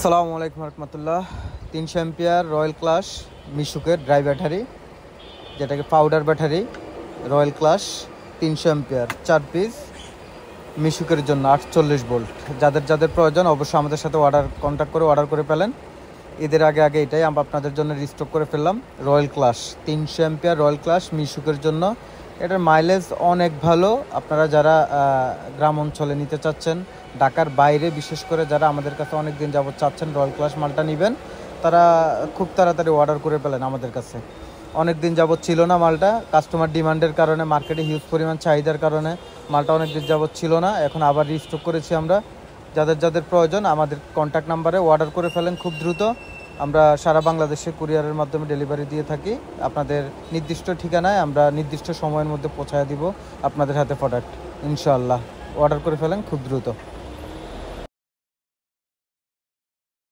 আসসালামু আলাইকুম রহমতুল্লাহ। 300 এম্পিয়ার রয়্যাল ক্লাস মিশুকের ড্রাই ব্যাটারি, যেটাকে powder battery, royal class 300 ampere 4 piece মিশুকের জন্য 48 ভোল্ট। যাদের যাদের প্রয়োজন অবশ্যই আমাদের সাথে কন্ট্যাক্ট করে অর্ডার করে ফেলেন। ঈদের আগে এটাই আমরা আপনাদের জন্য রিস্টক করে ফেললাম। Royal class 300 ampere royal class মিশুকের জন্য। এটার মাইলেজ অনেক ভালো। আপনারা যারা গ্রাম অঞ্চলে নিতে চাচ্ছেন, ঢাকার বাইরে বিশেষ করে যারা আমাদের কাছে অনেক দিন যাবত চাচ্ছেন রয়্যাল ক্লাস মালটা নেবেন, তারা খুব তাড়াতাড়ি অর্ডার করে ফেলেন আমাদের কাছে। অনেক দিন যাবত ছিল না মালটা, কাস্টমার ডিমান্ডের কারণে, মার্কেটে হিউজ পরিমাণ চাহিদার কারণে মালটা অনেক দিন যাবত ছিল না। এখন আবার রিস্টক করেছি আমরা। যাদের যাদের প্রয়োজন আমাদের কন্ট্যাক্ট নাম্বারে অর্ডার করে ফেলেন খুব দ্রুত। আমরা সারা বাংলাদেশে কুরিয়ারের মাধ্যমে ডেলিভারি দিয়ে থাকি। আপনাদের নির্দিষ্ট ঠিকানায় আমরা নির্দিষ্ট সময়ের মধ্যে পৌঁছায় দিব আপনাদের হাতে প্রোডাক্ট ইনশাআল্লাহ। অর্ডার করে ফেলেন খুব দ্রুত।